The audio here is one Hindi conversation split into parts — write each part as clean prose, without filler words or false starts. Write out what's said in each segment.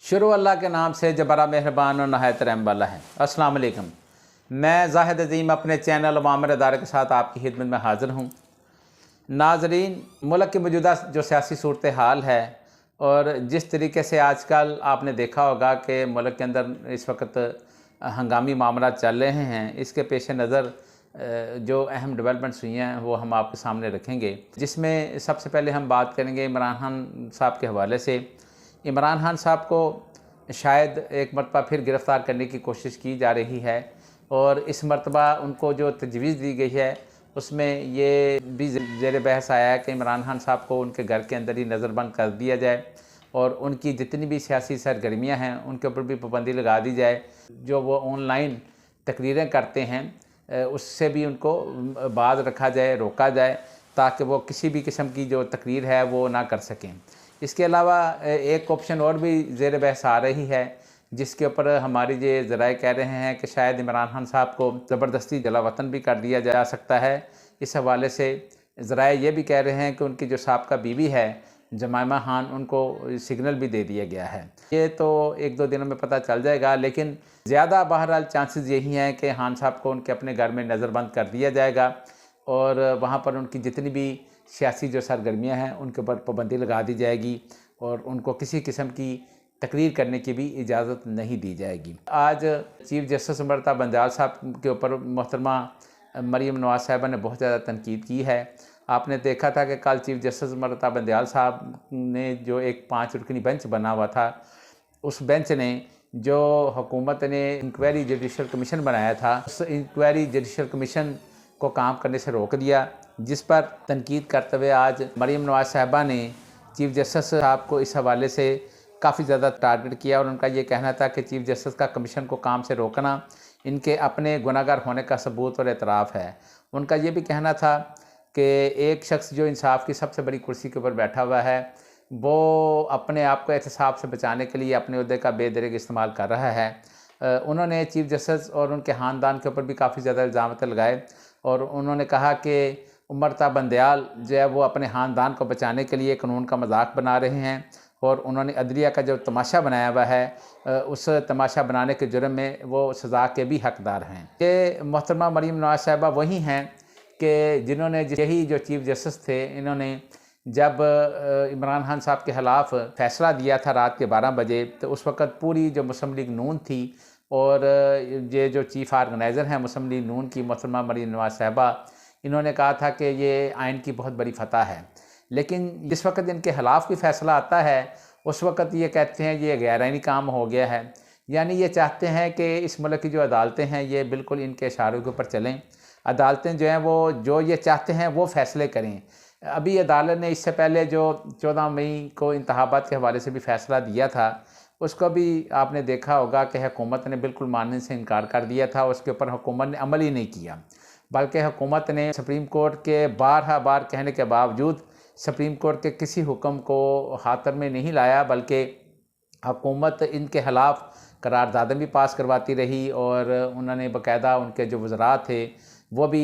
शुरू अल्लाह के नाम से जो बड़ा मेहरबान और नहायत रहम वाला है। अस्सलाम वालेकुम। मैं ज़ाहिद अज़ीम अपने चैनल वामर इदारे के साथ आपकी खिदमत में हाज़िर हूँ। नाज़रीन, मुल्क की मौजूदा जो सियासी सूरत हाल है और जिस तरीके से आजकल आपने देखा होगा कि मुल्क के अंदर इस वक्त हंगामी मामला चल रहे हैं, इसके पेश नज़र जो अहम डेवलपमेंट्स हुई हैं वो हम आपके सामने रखेंगे, जिसमें सबसे पहले हम बात करेंगे इमरान खान साहब के हवाले से। इमरान खान साहब को शायद एक मरतबा फिर गिरफ़्तार करने की कोशिश की जा रही है और इस मरतबा उनको जो तजवीज़ दी गई है उसमें ये भी ज़ेर बहस आया है कि इमरान खान साहब को उनके घर के अंदर ही नज़रबंद कर दिया जाए और उनकी जितनी भी सियासी सरगर्मियाँ हैं उनके ऊपर भी पाबंदी लगा दी जाए। जो वो ऑनलाइन तकरीरें करते हैं उससे भी उनको बाज रखा जाए, रोका जाए, ताकि वो किसी भी किस्म की जो तकरीर है वो ना कर सकें। इसके अलावा एक ऑप्शन और भी ज़ेर बहस आ रही है, जिसके ऊपर हमारी ये ज़राए कह रहे हैं कि शायद इमरान खान साहब को ज़बरदस्ती जलावतन भी कर दिया जा सकता है। इस हवाले से ज़राए ये भी कह रहे हैं कि उनकी जो साबका बीवी है जमाइमा खान, उनको सिग्नल भी दे दिया गया है। ये तो एक दो दिनों में पता चल जाएगा, लेकिन ज़्यादा बहरहाल चांसेस यही हैं कि खान साहब को उनके अपने घर में नज़रबंद कर दिया जाएगा और वहाँ पर उनकी जितनी भी सियासी जो सरगर्मियाँ हैं उनके ऊपर पाबंदी लगा दी जाएगी और उनको किसी किस्म की तकरीर करने की भी इजाज़त नहीं दी जाएगी। आज चीफ जस्टिस अमृता बंदयाल साहब के ऊपर मोहतरमा मरीम नवाज़ साहिबा ने बहुत ज़्यादा तनकीद की है। आपने देखा था कि कल चीफ जस्टिस अमृता बंदयाल साहब ने जो एक 5 रुकनी बेंच बना हुआ था, उस बेंच ने जो हुकूमत ने इंक्वायरी जुडिशल कमीशन बनाया था, उस इंक्वायरी जुडिशल कमीशन को काम करने से रोक दिया, जिस पर तनकीद करते हुए आज मरीम नवाज़ साहिबा ने चीफ जस्टिस साहब को इस हवाले से काफ़ी ज़्यादा टारगेट किया और उनका ये कहना था कि चीफ जस्टिस का कमीशन को काम से रोकना इनके अपने गुनाहगार होने का सबूत और एतराफ़ है। उनका ये भी कहना था कि एक शख्स जो इंसाफ की सबसे बड़ी कुर्सी के ऊपर बैठा हुआ है, वो अपने आप को एहतसाब से बचाने के लिए अपने ओहदे का बेदरीग इस्तेमाल कर रहा है। उन्होंने चीफ जस्टिस और उनके ख़ानदान के ऊपर भी काफ़ी ज़्यादा इल्ज़ाम लगाए और उन्होंने कहा कि अमृता बंदयाल जो है वो अपने ख़ानदान को बचाने के लिए कानून का मजाक बना रहे हैं और उन्होंने अदलिया का जो तमाशा बनाया हुआ है उस तमाशा बनाने के जुर्म में वो सज़ा के भी हकदार हैं। ये मोहतरमा मरीम नवाज़ साहिबा वही हैं कि जिन्होंने यही जो चीफ जस्टिस थे, इन्होंने जब इमरान खान साहब के ख़िलाफ़ फ़ैसला दिया था रात के 12 बजे, तो उस वक़्त पूरी जो मुस्लिम लीग नून थी और ये जो चीफ़ ऑर्गेनाइज़र हैं मुस्लिम लीग नून की मोहतरमा मरीम नवाज़ साहिबा, इन्होंने कहा था कि ये आइन की बहुत बड़ी फतह है। लेकिन जिस वक्त इनके ख़िलाफ़ कोई फ़ैसला आता है उस वक्त ये कहते हैं ये गैर आइनी काम हो गया है। यानी ये चाहते हैं कि इस मुल्क की जो अदालतें हैं ये बिल्कुल इनके इशारों के ऊपर चलें। अदालतें जो हैं वो जो ये चाहते हैं वो फ़ैसले करें। अभी अदालत ने इससे पहले जो 14 मई को इंतखाबात के हवाले से भी फ़ैसला दिया था, उसको भी आपने देखा होगा कि हुकूमत ने बिल्कुल मानने से इनकार कर दिया था। उसके ऊपर हुकूमत ने अमल ही नहीं किया, बल्कि हुकूमत ने सुप्रीम कोर्ट के बार कहने के बावजूद सुप्रीम कोर्ट के किसी हुक्म को खातर में नहीं लाया, बल्कि हुकूमत इनके ख़िलाफ़ करारदादें भी पास करवाती रही और उन्होंने बाकायदा उनके जो वज़रा थे वो भी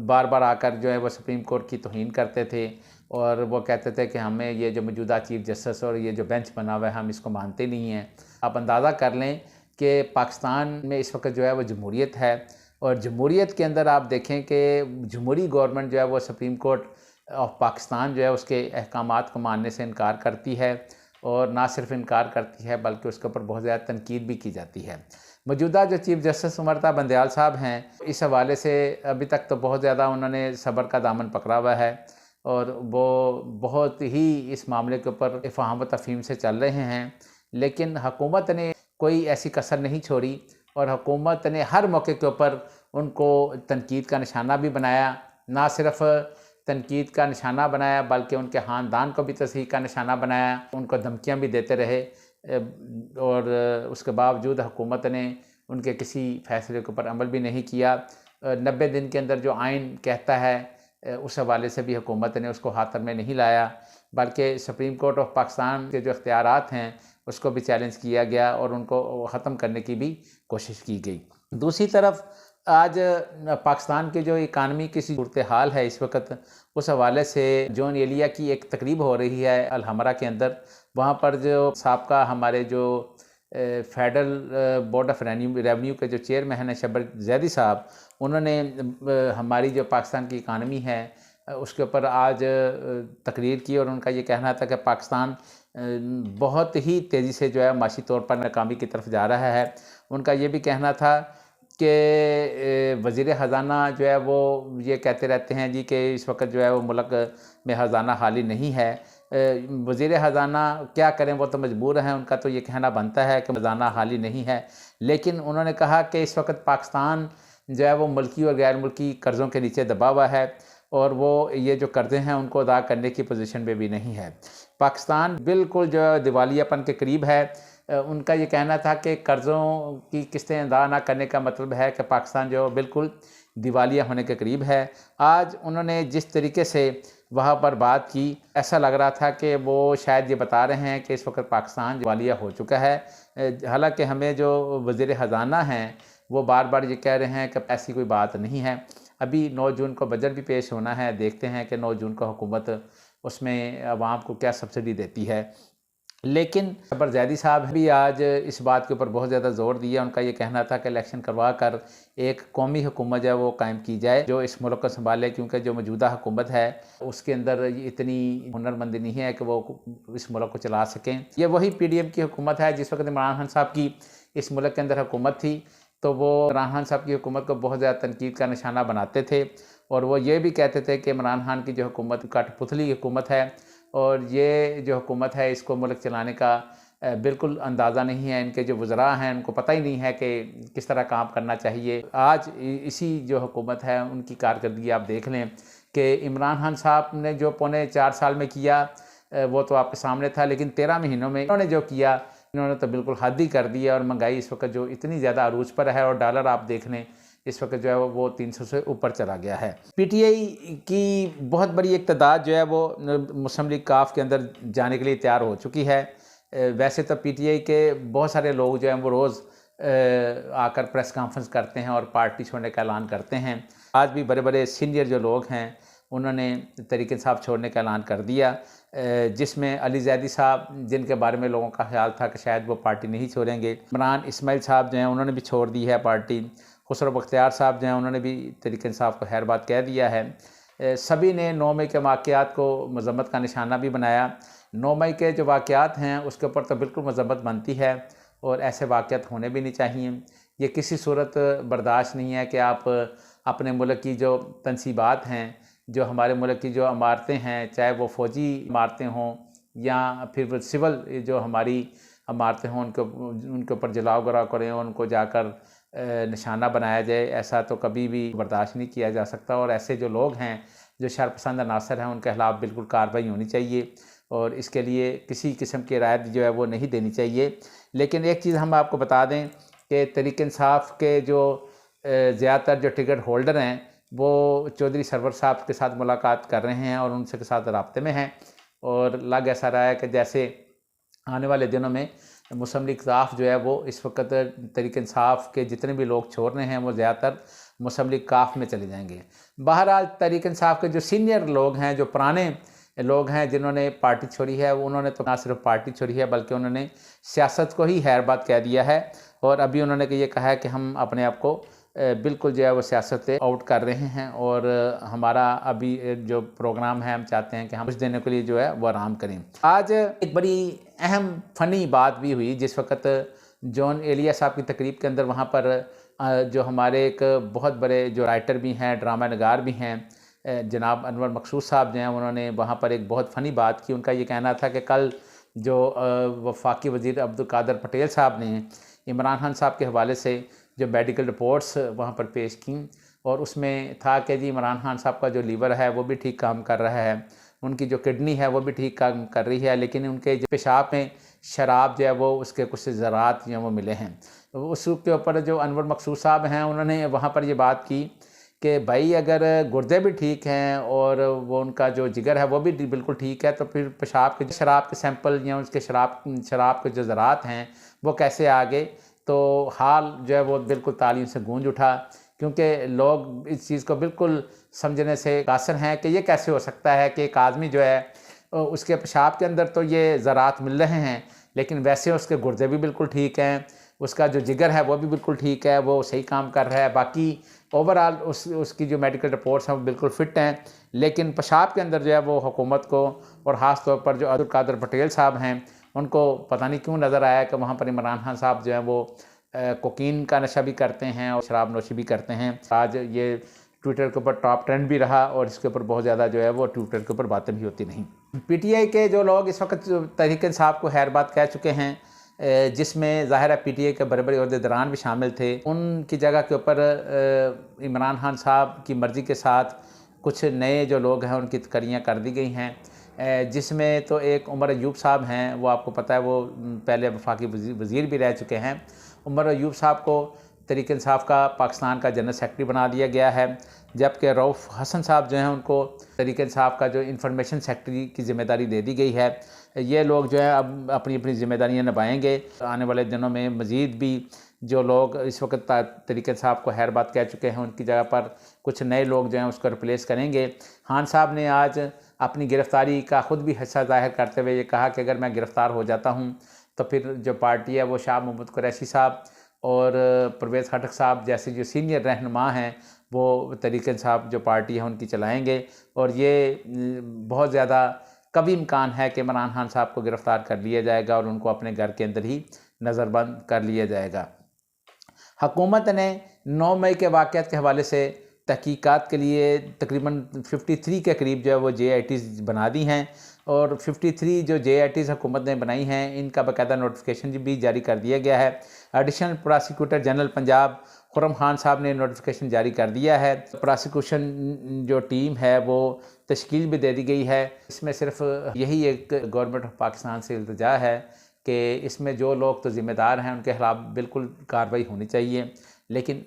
बार बार आकर जो है वो सुप्रीम कोर्ट की तौहीन करते थे और वो कहते थे कि हमें ये जो मौजूदा चीफ जस्टिस और ये जो बेंच बना हुआ है हम इसको मानते नहीं हैं। आप अंदाज़ा कर लें कि पाकिस्तान में इस वक्त जो है वो जमहूरियत है और जमहूरियत के अंदर आप देखें कि जमहूरी गवर्नमेंट जो है वो सुप्रीम कोर्ट ऑफ पाकिस्तान जो है उसके अहकामात को मानने से इनकार करती है और ना सिर्फ इनकार करती है बल्कि उसके ऊपर बहुत ज़्यादा तनकीद भी की जाती है। मौजूदा जो चीफ जस्टिस अमृता बंदयाल साहब हैं, इस हवाले से अभी तक तो बहुत ज़्यादा उन्होंने सब्र का दामन पकड़ा हुआ है और वो बहुत ही इस मामले के ऊपर फ़हम व तफ़हीम से चल रहे हैं, लेकिन हुकूमत ने कोई ऐसी कसर नहीं छोड़ी और हुकूमत ने हर मौके के ऊपर उनको तनकीद का निशाना भी बनाया। ना सिर्फ तनकीद का निशाना बनाया बल्कि उनके ख़ानदान को भी तस्हीह का निशाना बनाया, उनको धमकियां भी देते रहे और उसके बावजूद हुकूमत ने उनके किसी फ़ैसले के ऊपर अमल भी नहीं किया। 90 दिन के अंदर जो आइन कहता है उस हवाले से भी हुकूमत ने उसको हाथ में नहीं लाया, बल्कि सुप्रीम कोर्ट ऑफ पाकिस्तान के जो इख्तियारात हैं उसको भी चैलेंज किया गया और उनको ख़त्म करने की भी कोशिश की गई। दूसरी तरफ आज पाकिस्तान की जो इकानमी की सूरत हाल है इस वक्त, उस हवाले से जॉन एलिया की एक तकरीब हो रही है अल हमरा के अंदर वहाँ पर जो साबका हमारे जो फेडरल बोर्ड ऑफ रेवेन्यू के जो चेयरमैन हैं शब्बर जैदी साहब, उन्होंने हमारी जो पाकिस्तान की इकानमी है उसके ऊपर आज तकरीर की और उनका ये कहना था कि पाकिस्तान बहुत ही तेज़ी से जो है माशी तौर पर नाकामी की तरफ जा रहा है। उनका ये भी कहना था कि वज़ीर ख़ज़ाना जो है वो ये कहते रहते हैं जी कि इस वक्त जो है वो मुल्क में ख़ज़ाना हाली नहीं है। वज़ीर ख़ज़ाना क्या करें, वो तो मजबूर हैं, उनका तो ये कहना बनता है कि ख़ज़ाना हाली नहीं है। लेकिन उन्होंने कहा कि इस वक्त पाकिस्तान जो है वो मुल्की और गैर मुल्की कर्ज़ों के नीचे दबा हुआ है और वो ये जो कर्ज़े हैं उनको अदा करने की पोजीशन में भी नहीं है। पाकिस्तान बिल्कुल जो है दिवालियापन के करीब है। उनका ये कहना था कि कर्ज़ों की किस्तें अदा ना करने का मतलब है कि पाकिस्तान जो बिल्कुल दिवालिया होने के करीब है। आज उन्होंने जिस तरीके से वहाँ पर बात की, ऐसा लग रहा था कि वो शायद ये बता रहे हैं कि इस वक्त पाकिस्तान दिवालिया हो चुका है। हालांकि हमें जो वज़ीर ख़ज़ाना हैं वो बार बार ये कह रहे हैं कि ऐसी कोई बात नहीं है। अभी 9 जून को बजट भी पेश होना है, देखते हैं कि 9 जून को हुकूमत उसमें अवाम को क्या सब्सिडी देती है। लेकिन शब्बर जैदी साहब भी आज इस बात के ऊपर बहुत ज़्यादा ज़ोर दिया। उनका ये कहना था कि इलेक्शन करवा कर एक कौमी हुकूमत जो है वो कायम की जाए जो इस मुल्क को संभाले, क्योंकि जो मौजूदा हुकूमत है उसके अंदर इतनी हुनरमंदी नहीं है कि वो इस मुल्क को चला सकें। ये वही PDM की हुकूमत है जिस वक्त इमरान खान साहब की इस मुल्क के अंदर हुकूमत थी तो वो इमरान खान साहब की हुकूमत को बहुत ज़्यादा तनकीद का निशाना बनाते थे और वो ये भी कहते थे कि इमरान खान की जो हुकूमत कठपुतली हुकूमत है और ये जो हुकूमत है इसको मुल्क चलाने का बिल्कुल अंदाज़ा नहीं है। इनके जो वज़रा हैं उनको पता ही नहीं है कि किस तरह काम करना चाहिए। आज इसी जो हुकूमत है उनकी कारकर्दगी आप देख लें कि इमरान खान साहब ने जो पौने 4 साल में किया वो तो आपके सामने था, लेकिन 13 महीनों में इन्होंने जो किया इन्होंने तो बिल्कुल हद ही कर दिया। और महंगाई इस वक्त जो इतनी ज़्यादा अरूज पर है और डॉलर आप देख लें इस वक्त जो है वो 300 से ऊपर चला गया है। PTI की बहुत बड़ी एक तादाद जो है वो मुस्लिम लीग काफ के अंदर जाने के लिए तैयार हो चुकी है। वैसे तो PTI के बहुत सारे लोग जो हैं वो रोज़ आकर प्रेस कॉन्फ्रेंस करते हैं और पार्टी छोड़ने का ऐलान करते हैं। आज भी बड़े बड़े सीनियर जो लोग हैं उन्होंने तहरीक इंसाफ छोड़ने का ऐलान कर दिया, जिसमें अली जैदी साहब जिनके बारे में लोगों का ख्याल था कि शायद वो पार्टी नहीं छोड़ेंगे, इमरान इस्माइल साहब जो हैं उन्होंने भी छोड़ दी है पार्टी, खुसरो बख्तियार साहब जो हैं उन्होंने भी तहरीक इंसाफ को खैर बात कह दिया है। सभी ने 9 मई के वाक़यात को मज़म्मत का निशाना भी बनाया। 9 मई के जो वाक़यात हैं उसके ऊपर तो बिल्कुल मज़म्मत बनती है और ऐसे वाक़यात होने भी नहीं चाहिए। ये किसी सूरत बर्दाश्त नहीं है कि आप अपने मुल्क की जो तनसीबात हैं, जो हमारे मुल्क की जो इमारतें हैं, चाहे वो फ़ौजी इमारतें हों या फिर सिविल जो हमारी इमारतें हों, उनके ऊपर जलाओ गराव करें और उनको जाकर निशाना बनाया जाए। ऐसा तो कभी भी बर्दाश्त नहीं किया जा सकता और ऐसे जो लोग हैं जो शरपसंद अनासर हैं उनके खिलाफ़ बिल्कुल कार्रवाई होनी चाहिए और इसके लिए किसी किस्म की रायत जो है वो नहीं देनी चाहिए। लेकिन एक चीज़ हम आपको बता दें कि तहरीक इंसाफ के जो ज़्यादातर जो टिकट होल्डर हैं वो चौधरी सरवर साहब के साथ मुलाकात कर रहे हैं और उनसे के साथ राब्ते में हैं और लग ऐसा रहा है कि जैसे आने वाले दिनों में मुस्लिम लीग काफ जो है वो इस वक्त तहरीक इंसाफ के जितने भी लोग छोड़ रहे हैं वो ज़्यादातर मुस्लिम लीग काफ में चले जाएंगे। बहरहाल तहरीक इंसाफ के जो सीनियर लोग हैं, जो पुराने लोग हैं जिन्होंने पार्टी छोड़ी है, उन्होंने तो ना सिर्फ पार्टी छोड़ी है बल्कि उन्होंने सियासत को ही खैरबाद कह दिया है और अभी उन्होंने ये कहा है कि हम अपने आप को बिल्कुल जो है वो सियासत से आउट कर रहे हैं और हमारा अभी जो प्रोग्राम है हम चाहते हैं कि हम कुछ देने के लिए जो है वो आराम करें। आज एक बड़ी अहम फ़नी बात भी हुई जिस वक्त जॉन एलिया साहब की तकरीब के अंदर वहाँ पर जो हमारे एक बहुत बड़े जो राइटर भी हैं, ड्रामा नगार भी हैं, जनाब अनवर मकसूद साहब जो हैं, उन्होंने वहाँ पर एक बहुत फ़नी बात की। उनका ये कहना था कि कल जो वफाकी वज़ीर अब्दुल कादर पटेल साहब ने इमरान खान साहब के हवाले से जो मेडिकल रिपोर्ट्स वहाँ पर पेश की और उसमें था कि जी इमरान खान साहब का जो लीवर है वो भी ठीक काम कर रहा है, उनकी जो किडनी है वो भी ठीक काम कर रही है, लेकिन उनके जो पेशाब में शराब जो है वो उसके कुछ ज़रात जो वो मिले हैं। तो उसके ऊपर जो अनवर मकसूद साहब हैं उन्होंने वहाँ पर ये बात की कि भाई अगर गुर्दे भी ठीक हैं और वो उनका जो जिगर है वो भी बिल्कुल ठीक है तो फिर पेशाब के शराब के सैंपल या उसके शराब के जो ज़रात हैं वो कैसे आ गए। तो हाल जो है वो बिल्कुल तालियों से गूंज उठा क्योंकि लोग इस चीज़ को बिल्कुल समझने से कासिर हैं कि ये कैसे हो सकता है कि एक आदमी जो है उसके पेशाब के अंदर तो ये ज़रात मिल रहे हैं, लेकिन वैसे उसके गुर्दे भी बिल्कुल ठीक हैं, उसका जो जिगर है वो भी बिल्कुल ठीक है, वो सही काम कर रहा है। बाकी ओवरऑल उसकी जो मेडिकल रिपोर्ट्स हैं वो बिल्कुल फ़िट हैं। लेकिन पेशाब के अंदर जो है वो हुकूमत को और ख़ास तौर पर जो अब्दुल कादिर पटेल साहब हैं उनको पता नहीं क्यों नज़र आया कि वहाँ पर इमरान खान साहब जो हैं वो कोकीन का नशा भी करते हैं और शराब नोशी भी करते हैं। आज ये ट्विटर के ऊपर टॉप ट्रेंड भी रहा और इसके ऊपर बहुत ज़्यादा जो है वो ट्विटर के ऊपर बातें भी होती नहीं। पीटीआई के जो लोग इस वक्त तहरीक इंसाफ को खैर बात कह चुके हैं, जिसमें ज़ाहिर है पीटीआई के बड़े बड़े अहदेदारान भी शामिल थे, उनकी जगह के ऊपर इमरान खान साहब की मर्ज़ी के साथ कुछ नए जो लोग हैं उनकी तकरियाँ कर दी गई हैं, जिसमें तो एक उमर अयूब साहब हैं, वो आपको पता है वो पहले वफाकी वज़ीर भी रह चुके हैं। उमर अयूब साहब को तहरीक इंसाफ का पाकिस्तान का जनरल सेक्रेटरी बना दिया गया है, जबकि रऊफ़ हसन साहब जो हैं उनको तहरीक इंसाफ का जो इंफॉर्मेशन सेक्रेटरी की ज़िम्मेदारी दे दी गई है। ये लोग जो है अब अपनी अपनी ज़िम्मेदारियाँ निभाएंगे। आने वाले दिनों में मज़ीद भी जो लोग इस वक्त तहरीक इंसाफ को खैर बात कह चुके हैं उनकी जगह पर कुछ नए लोग जो हैं उसको रिप्लेस करेंगे। खान साहब ने आज अपनी गिरफ़्तारी का ख़ुद भी हिस्सा ज़ाहिर करते हुए ये कहा कि अगर मैं गिरफ़्तार हो जाता हूँ तो फिर जो पार्टी है वो शाह महमूद कुरैशी साहब और परवेज़ खटक साहब जैसे जो सीनियर रहनुमा हैं वो तहरीक इंसाफ जो पार्टी है उनकी चलाएंगे। और ये बहुत ज़्यादा कभी इम्कान है कि इमरान खान साहब को गिरफ़्तार कर लिया जाएगा और उनको अपने घर के अंदर ही नज़रबंद कर लिया जाएगा। हुकूमत ने 9 मई के वाक़यात के हवाले से तहकीकात के लिए तकरीबन 53 के करीब जो है वो JITs बना दी हैं और 53 जो JITs हुकूमत ने बनाई हैं इनका बाकायदा नोटिफिकेशन भी जारी कर दिया गया है। Additional prosecutor general Punjab Khurram Khan साहब ने नोटिफिकेशन जारी कर दिया है। प्रोसिक्यूशन जो टीम है वो तश्कील भी दे दी गई है। इसमें सिर्फ यही एक गवर्नमेंट ऑफ पाकिस्तान से इल्तिजा है कि इसमें जो लोग तो ज़िम्मेदार हैं उनके खिलाफ बिल्कुल कार्रवाई होनी चाहिए, लेकिन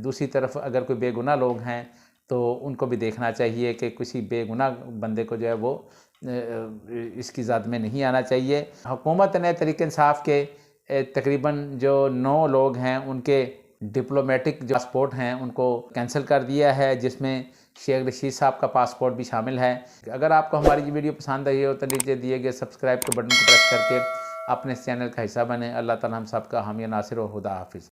दूसरी तरफ अगर कोई बेगुनाह लोग हैं तो उनको भी देखना चाहिए कि किसी बेगुनाह बंदे को जो है वो इसकी ज़द में नहीं आना चाहिए। हुकूमत ने तहरीक इंसाफ के तकरीबन जो 9 लोग हैं उनके डिप्लोमेटिक जो पासपोर्ट हैं उनको कैंसिल कर दिया है, जिसमें शेख रशीद साहब का पासपोर्ट भी शामिल है। अगर आपको हमारी ये वीडियो पसंद आई हो तो नीचे दिए गए सब्सक्राइब के बटन को प्रेस करके अपने इस चैनल का हिस्सा बने। अल्लाह ताला हम सब का हामी नासिर व खुदा हाफिज़।